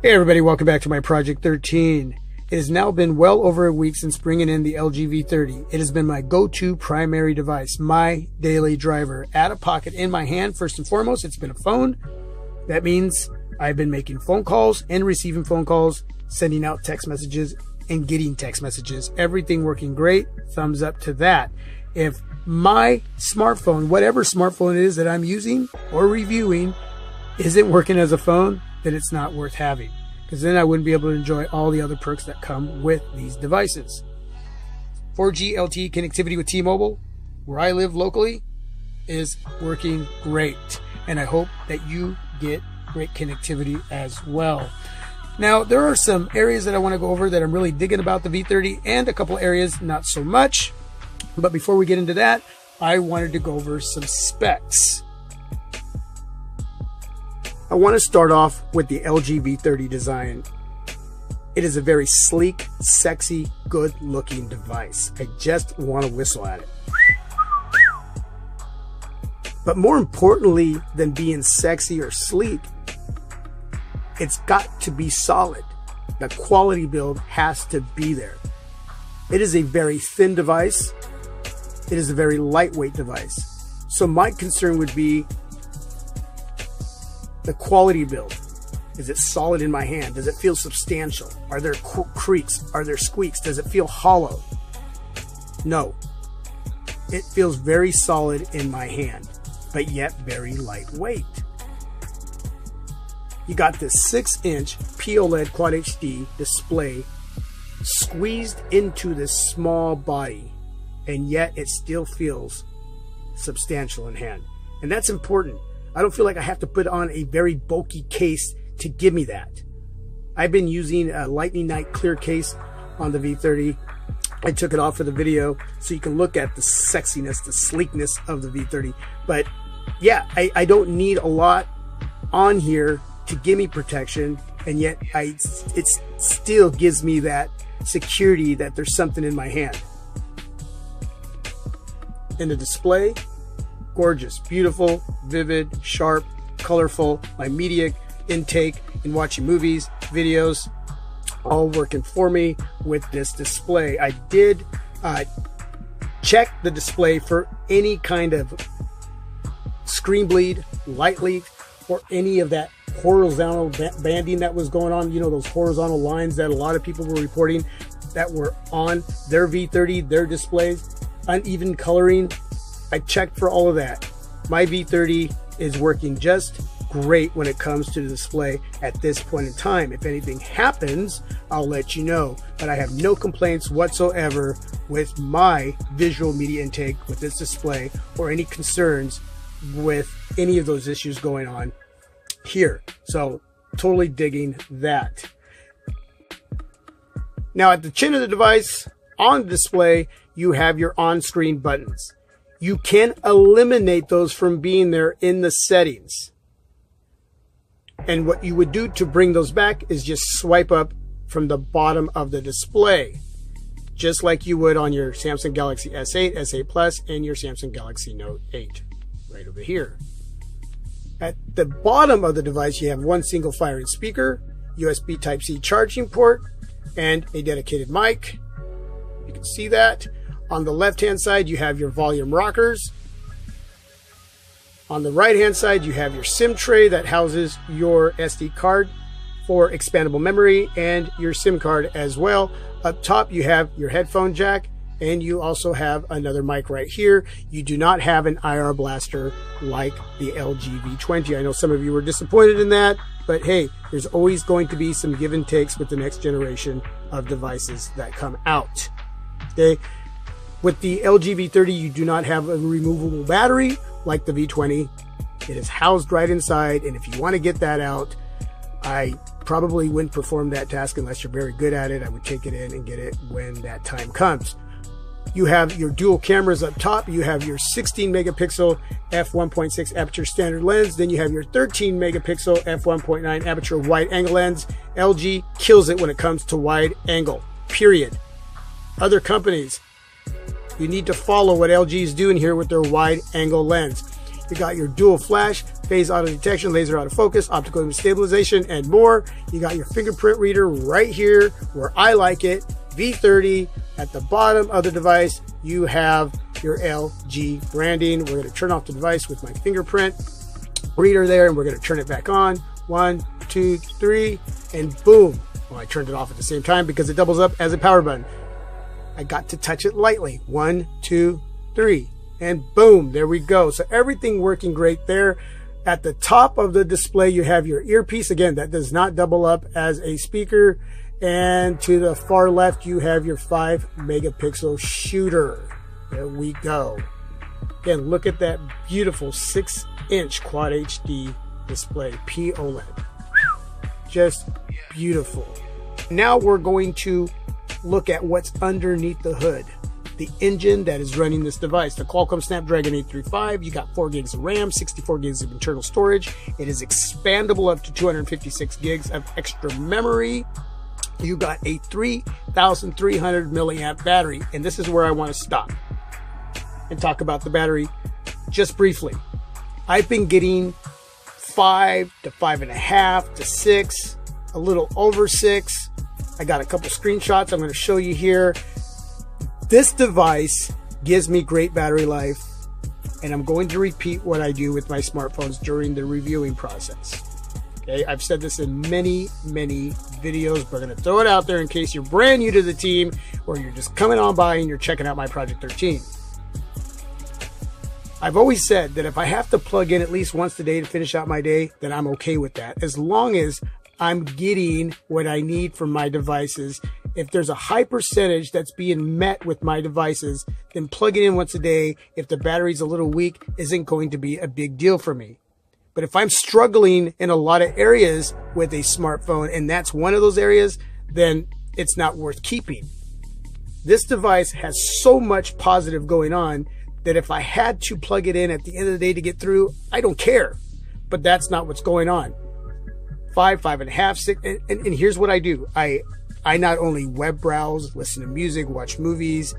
Hey everybody, welcome back to my Project 13. It has now been well over a week since bringing in the LG V30. It has been my go-to primary device, my daily driver. Out of pocket in my hand, first and foremost, it's been a phone. That means I've been making phone calls and receiving phone calls, sending out text messages and getting text messages. Everything working great. Thumbs up to that. If my smartphone, whatever smartphone it is that I'm using or reviewing, isn't working as a phone, then it's not worth having, because then I wouldn't be able to enjoy all the other perks that come with these devices. 4G LTE connectivity with T-Mobile, where I live locally, is working great, and I hope that you get great connectivity as well. Now, there are some areas that I want to go over that I'm really digging about the V30, and a couple areas not so much. But before we get into that, I wanted to go over some specs. I want to start off with the LG V30 design. It is a very sleek, sexy, good-looking device. I just want to whistle at it. But more importantly than being sexy or sleek, it's got to be solid. The quality build has to be there. It is a very thin device. It is a very lightweight device. So my concern would be the quality build. Is it solid in my hand? Does it feel substantial? Are there creaks? Are there squeaks? Does it feel hollow? No. It feels very solid in my hand, but yet very lightweight. You got this 6-inch POLED Quad HD display squeezed into this small body, and yet it still feels substantial in hand. And that's important. I don't feel like I have to put on a very bulky case to give me that. I've been using a Lightning Night clear case on the V30. I took it off for the video so you can look at the sexiness, the sleekness of the V30. But yeah, I don't need a lot on here to give me protection, and yet it still gives me that security that there's something in my hand. And the display, gorgeous, beautiful, vivid, sharp, colorful. My media intake in watching movies, videos, all working for me with this display. I did check the display for any kind of screen bleed, light leak, or any of that horizontal banding that was going on. You know, those horizontal lines that a lot of people were reporting that were on their V30, their displays, uneven coloring. I checked for all of that. My V30 is working just great when it comes to the display at this point in time. If anything happens, I'll let you know. But I have no complaints whatsoever with my visual media intake with this display, or any concerns with any of those issues going on here. So totally digging that. Now at the chin of the device, on the display, you have your on-screen buttons. You can eliminate those from being there in the settings. And what you would do to bring those back is just swipe up from the bottom of the display, just like you would on your Samsung Galaxy S8, S8 Plus, and your Samsung Galaxy Note 8, right over here. At the bottom of the device, you have one single firing speaker, USB Type-C charging port, and a dedicated mic. You can see that. On the left-hand side, you have your volume rockers. On the right-hand side, you have your SIM tray that houses your SD card for expandable memory and your SIM card as well. Up top, you have your headphone jack, and you also have another mic right here. You do not have an IR blaster like the LG V20. I know some of you were disappointed in that, but hey, there's always going to be some give and takes with the next generation of devices that come out. Okay. With the LG V30, you do not have a removable battery like the V20. It is housed right inside, and if you want to get that out, I probably wouldn't perform that task unless you're very good at it. I would take it in and get it when that time comes. You have your dual cameras up top. You have your 16 megapixel f1.6 aperture standard lens. Then you have your 13 megapixel f1.9 aperture wide angle lens. LG kills it when it comes to wide angle, period. Other companies, you need to follow what LG is doing here with their wide angle lens. You got your dual flash, phase auto detection, laser autofocus, optical image stabilization, and more. You got your fingerprint reader right here where I like it, V30. At the bottom of the device, you have your LG branding. We're going to turn off the device with my fingerprint reader there, and we're going to turn it back on. 1, 2, 3, and boom. Well, I turned it off at the same time because it doubles up as a power button. I got to touch it lightly. 1, 2, 3, and boom, there we go. So everything working great there. At the top of the display, you have your earpiece. Again, that does not double up as a speaker. And to the far left, you have your 5 megapixel shooter. There we go. Again, look at that beautiful 6-inch Quad HD display, POLED. Just beautiful. Now we're going to look at what's underneath the hood. The engine that is running this device, the Qualcomm Snapdragon 835. You got 4 gigs of RAM, 64 gigs of internal storage. It is expandable up to 256 gigs of extra memory. You got a 3,300 milliamp battery, and this is where I want to stop and talk about the battery just briefly. I've been getting 5 to 5.5 to 6, a little over 6. I got a couple screenshots I'm going to show you here. This device gives me great battery life, and I'm going to repeat what I do with my smartphones during the reviewing process. Okay, I've said this in many videos, but I'm going to throw it out there in case you're brand new to the team or you're just coming on by and you're checking out my Project 13. I've always said that if I have to plug in at least once a day to finish out my day, then I'm okay with that, as long as I'm getting what I need from my devices. If there's a high percentage that's being met with my devices, then plugging in once a day, if the battery's a little weak, isn't going to be a big deal for me. But if I'm struggling in a lot of areas with a smartphone, and that's one of those areas, then it's not worth keeping. This device has so much positive going on that if I had to plug it in at the end of the day to get through, I don't care. But that's not what's going on. 5, 5.5, 6, and here's what I do. I not only web browse, listen to music, watch movies,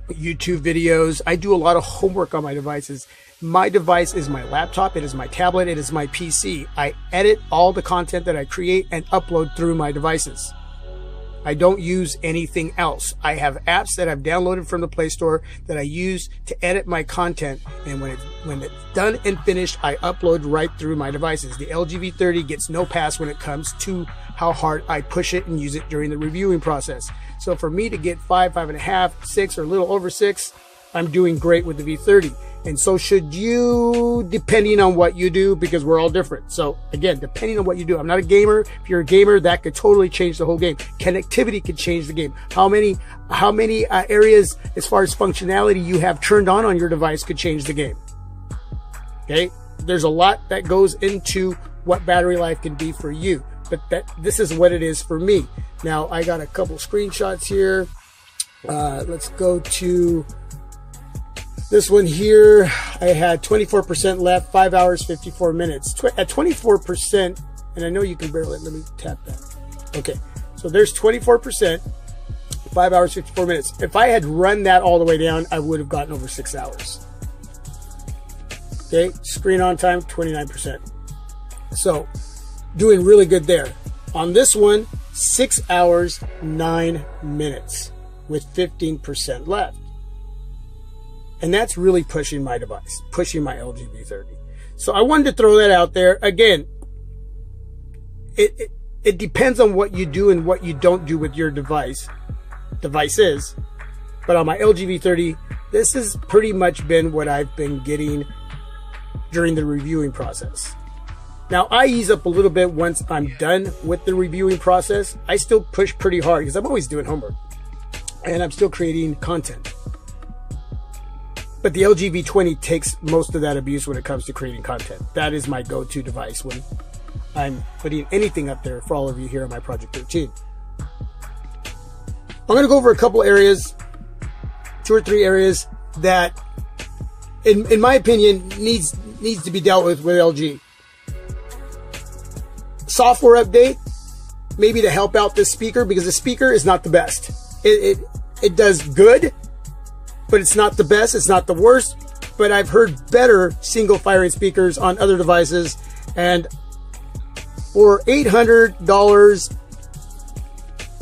YouTube videos. I do a lot of homework on my devices. My device is my laptop. It is my tablet. It is my PC. I edit all the content that I create and upload through my devices. I don't use anything else. I have apps that I've downloaded from the Play Store that I use to edit my content. And when it's done and finished, I upload right through my devices. The LG V30 gets no pass when it comes to how hard I push it and use it during the reviewing process. So for me to get 5, 5.5, 6, or a little over 6, I'm doing great with the V30. And so should you, depending on what you do, because we're all different. So again, depending on what you do, I'm not a gamer. If you're a gamer, that could totally change the whole game. Connectivity could change the game. How many areas as far as functionality you have turned on your device could change the game. Okay. There's a lot that goes into what battery life can be for you, but this is what it is for me. Now I got a couple screenshots here. Let's go to this one here. I had 24% left, 5 hours, 54 minutes. At 24%, and I know you can barely, let me tap that. Okay, so there's 24%, 5 hours, 54 minutes. If I had run that all the way down, I would have gotten over 6 hours. Okay, screen on time, 29%. So, doing really good there. On this one, 6 hours, 9 minutes with 15% left. And that's really pushing my device, pushing my LG V30. So I wanted to throw that out there. Again, it depends on what you do and what you don't do with your devices. But on my LG V30, this has pretty much been what I've been getting during the reviewing process. Now, I ease up a little bit once I'm done with the reviewing process. I still push pretty hard because I'm always doing homework and I'm still creating content. But the LG V20 takes most of that abuse when it comes to creating content. That is my go-to device when I'm putting anything up there for all of you here on my Project 13. I'm going to go over a couple areas, 2 or 3 areas that, in my opinion, needs to be dealt with LG. Software update, maybe to help out this speaker, because the speaker is not the best. It does good, but it's not the best, it's not the worst, but I've heard better single firing speakers on other devices. And for $800,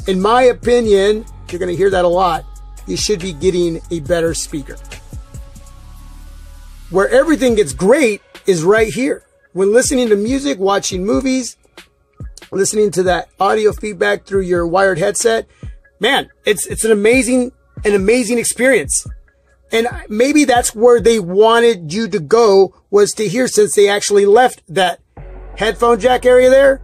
in my opinion, you're going to hear that a lot, you should be getting a better speaker. Where everything gets great is right here. When listening to music, watching movies, listening to that audio feedback through your wired headset, man, it's an amazing experience. And maybe that's where they wanted you to go, was to hear, since they actually left that headphone jack area there.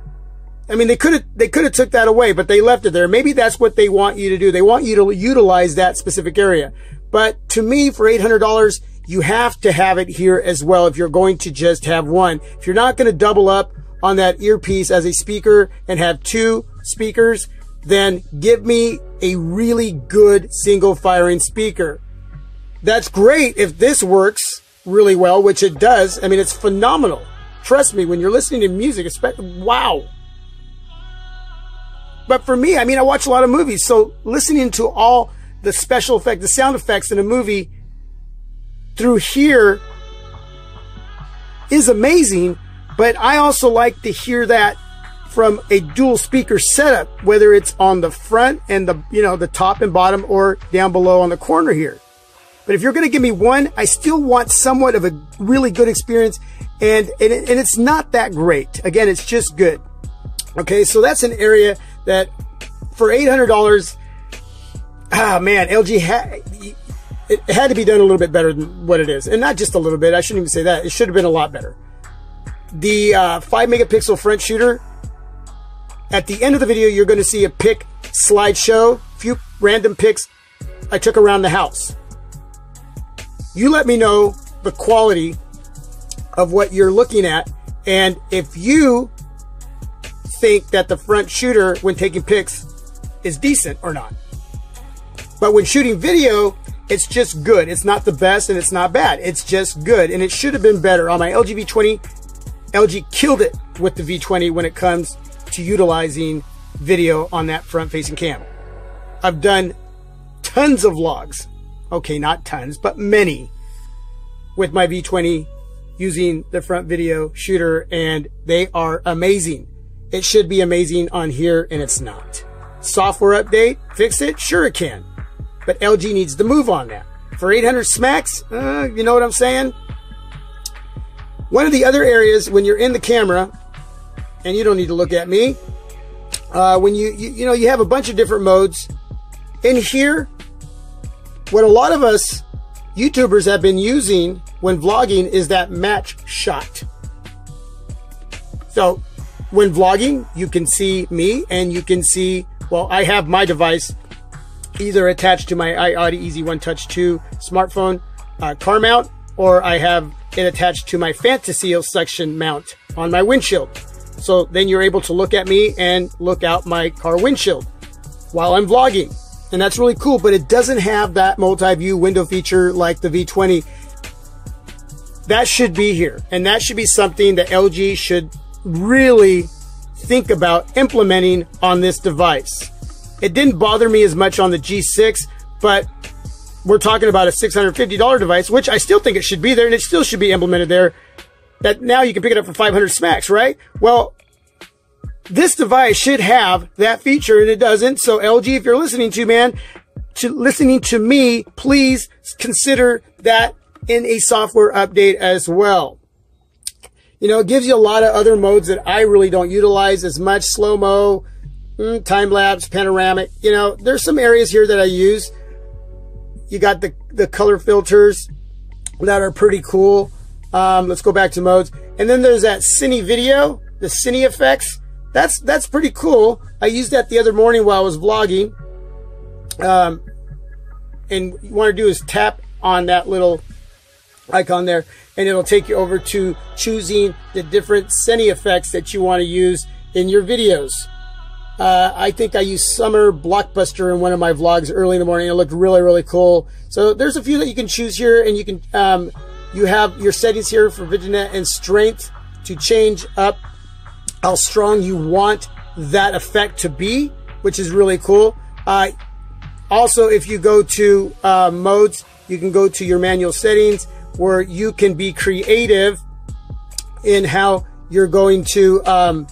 I mean, they could have took that away, but they left it there. Maybe that's what they want you to do. They want you to utilize that specific area. But to me, for $800, you have to have it here as well if you're going to just have one. If you're not going to double up on that earpiece as a speaker and have two speakers, then give me a really good single firing speaker. That's great if this works really well, which it does. I mean, it's phenomenal. Trust me, when you're listening to music, wow. But for me, I mean, I watch a lot of movies, so listening to all the special effects, the sound effects in a movie through here is amazing, but I also like to hear that from a dual speaker setup, whether it's on the front and the top and bottom, or down below on the corner here. But if you're going to give me one, I still want somewhat of a really good experience, and it's not that great. Again, it's just good. Okay, so that's an area that for $800, man, LG it had to be done a little bit better than what it is. And not just a little bit, I shouldn't even say that. It should have been a lot better. The 5 megapixel front shooter, at the end of the video, you're going to see a pic slideshow, a few random pics I took around the house. You let me know the quality of what you're looking at, and if you think that the front shooter, when taking pics, is decent or not. But when shooting video, it's just good. It's not the best and it's not bad. It's just good. And it should have been better. On my LG V20, LG killed it with the V20 when it comes to utilizing video on that front-facing cam. I've done tons of vlogs. Okay, not tons, but many with my V20 using the front video shooter, and they are amazing. It should be amazing on here, and it's not. Software update, fix it? Sure it can. But LG needs to move on that. For 800 smacks, you know what I'm saying? One of the other areas when you're in the camera, and you don't need to look at me, when you have a bunch of different modes. In here, what a lot of us YouTubers have been using when vlogging is that match shot. So when vlogging, you can see me, and you can see, well, I have my device either attached to my iAudi Easy One Touch 2 smartphone car mount, or I have it attached to my Fantasy section mount on my windshield. So then you're able to look at me and look out my car windshield while I'm vlogging. And that's really cool, but it doesn't have that multi-view window feature like the V20. That should be here, and that should be something that LG should really think about implementing on this device. It didn't bother me as much on the G6, but we're talking about a $650 device, which I still think it should be there, and it still should be implemented there. That now you can pick it up for 500 smacks, right? Well, this device should have that feature, and it doesn't. So LG, if you're listening listening to me, please consider that in a software update as well. You know, it gives you a lot of other modes that I really don't utilize as much. Slow-mo, time-lapse, panoramic. You know, there's some areas here that I use. You got the color filters that are pretty cool. Let's go back to modes. And then there's that cine video, the cine effects. That's pretty cool. I used that the other morning while I was vlogging. And you want to do is tap on that little icon there, and it'll take you over to choosing the different cine effects that you want to use in your videos. I think I used Summer Blockbuster in one of my vlogs early in the morning. It looked really, really cool. So there's a few that you can choose here, and you can you have your settings here for vignette and strength to change up how strong you want that effect to be, which is really cool. Also, if you go to modes, you can go to your manual settings, where you can be creative in how you're going to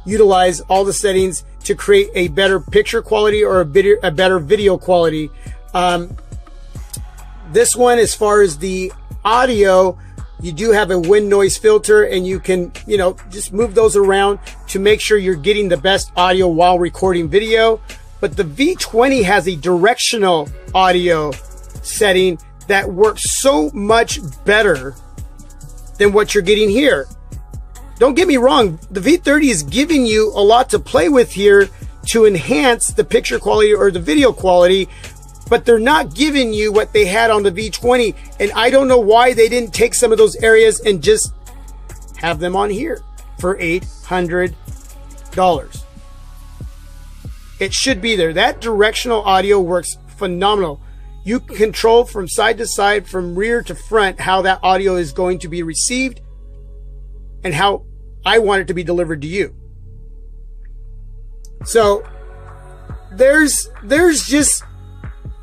utilize all the settings to create a better picture quality or a better video quality. This one, as far as the audio, you do have a wind noise filter, and you can, you know, just move those around to make sure you're getting the best audio while recording video. But the V20 has a directional audio setting that works so much better than what you're getting here. Don't get me wrong, the V30 is giving you a lot to play with here to enhance the picture quality or the video quality, but they're not giving you what they had on the V20. And I don't know why they didn't take some of those areas and just have them on here for $800. It should be there. That directional audio works phenomenal. You can control from side to side, from rear to front, how that audio is going to be received and how I want it to be delivered to you. So there's just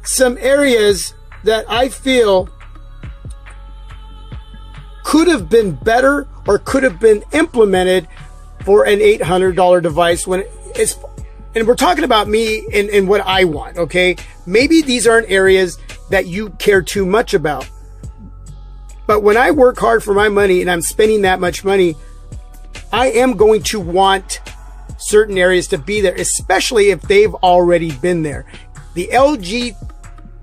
some areas that I feel could have been better or could have been implemented for an $800 device when it's, and we're talking about me and what I want, okay? Maybe these aren't areas that you care too much about. But when I work hard for my money and I'm spending that much money, I am going to want certain areas to be there, especially if they've already been there. The LG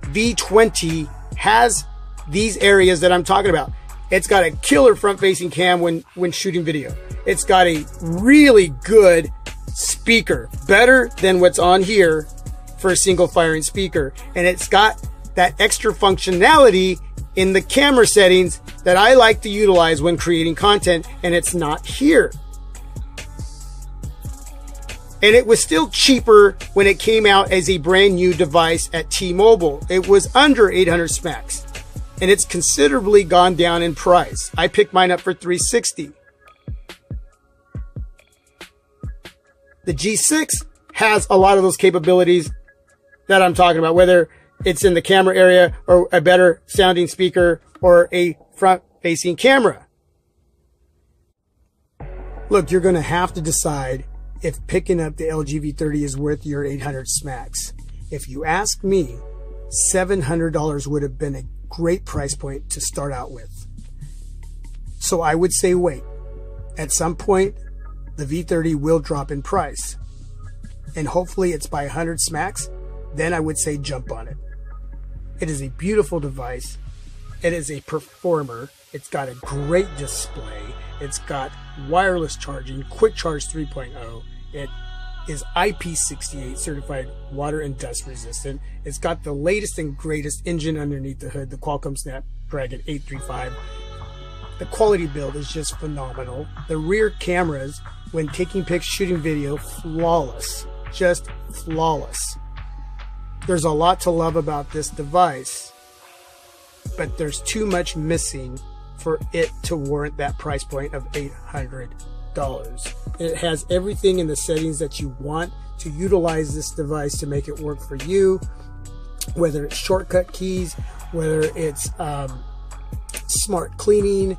V20 has these areas that I'm talking about. It's got a killer front-facing cam when shooting video. It's got a really good speaker, better than what's on here for a single firing speaker. And it's got that extra functionality in the camera settings that I like to utilize when creating content, and it's not here. And it was still cheaper when it came out as a brand new device at T-Mobile. It was under 800 smacks, and it's considerably gone down in price. I picked mine up for $360. The G6 has a lot of those capabilities that I'm talking about, whether it's in the camera area or a better sounding speaker or a front-facing camera. Look, you're going to have to decide if picking up the LG V30 is worth your 800 smacks. If you ask me, $700 would have been a great price point to start out with. So I would say wait. At some point, the V30 will drop in price. And hopefully it's by 100 smacks. Then I would say jump on it. It is a beautiful device. It is a performer. It's got a great display. It's got wireless charging, quick charge 3.0. It is IP68 certified, water and dust resistant. It's got the latest and greatest engine underneath the hood, the Qualcomm Snapdragon 835. The quality build is just phenomenal. The rear cameras, when taking pics, shooting video, flawless, just flawless. There's a lot to love about this device, but there's too much missing for it to warrant that price point of $800. It has everything in the settings that you want to utilize this device to make it work for you, whether it's shortcut keys, whether it's smart cleaning,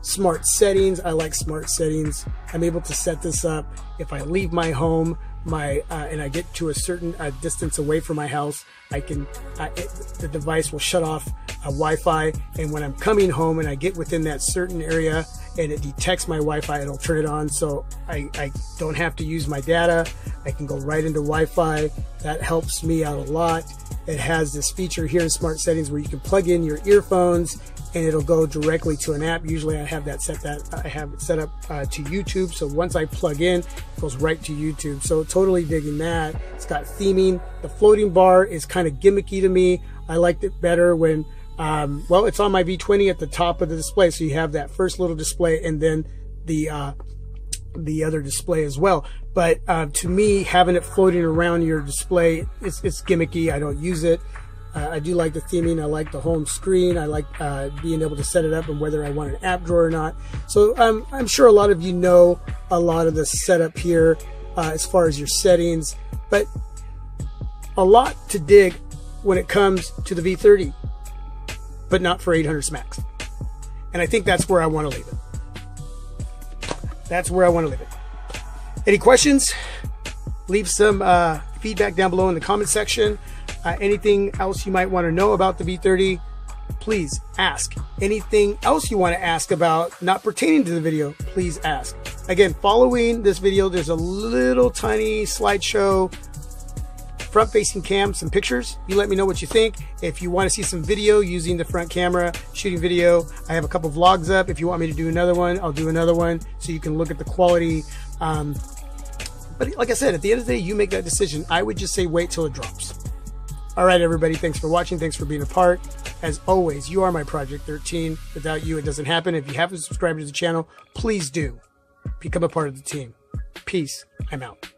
smart settings. I like smart settings. I'm able to set this up if I leave my home and I get to a certain distance away from my house. The device will shut off Wi-Fi, and when I'm coming home and I get within that certain area and it detects my Wi-Fi, it'll turn it on, so I don't have to use my data. I can go right into Wi-Fi. That helps me out a lot. It has this feature here in smart settings where you can plug in your earphones and it'll go directly to an app. Usually I have it set up to YouTube, so once I plug in, it goes right to YouTube. So totally digging that. It's got theming. The floating bar is kind of gimmicky to me. I liked it better when well, it's on my V20 at the top of the display, so you have that first little display and then the other display as well. But to me, having it floating around your display, it's gimmicky. I don't use it. I do like the theming. I like the home screen. I like being able to set it up and whether I want an app drawer or not. So I'm sure a lot of you know a lot of the setup here as far as your settings, but a lot to dig when it comes to the V30. but not for 800 smacks. And I think that's where I want to leave it. That's where I want to leave it. Any questions? Leave some feedback down below in the comment section. Anything else you might want to know about the V30, please ask. Anything else you want to ask about not pertaining to the video, please ask. Again, following this video, there's a little tiny slideshow, front-facing cam, some pictures. You let me know what you think. If you want to see some video using the front camera, shooting video, I have a couple vlogs up. If you want me to do another one, I'll do another one so you can look at the quality. But like I said, at the end of the day, you make that decision. I would just say wait till it drops. All right, everybody, thanks for watching. Thanks for being a part. As always, you are my Project 13. Without you, it doesn't happen. If you haven't subscribed to the channel, please do. Become a part of the team. Peace. I'm out.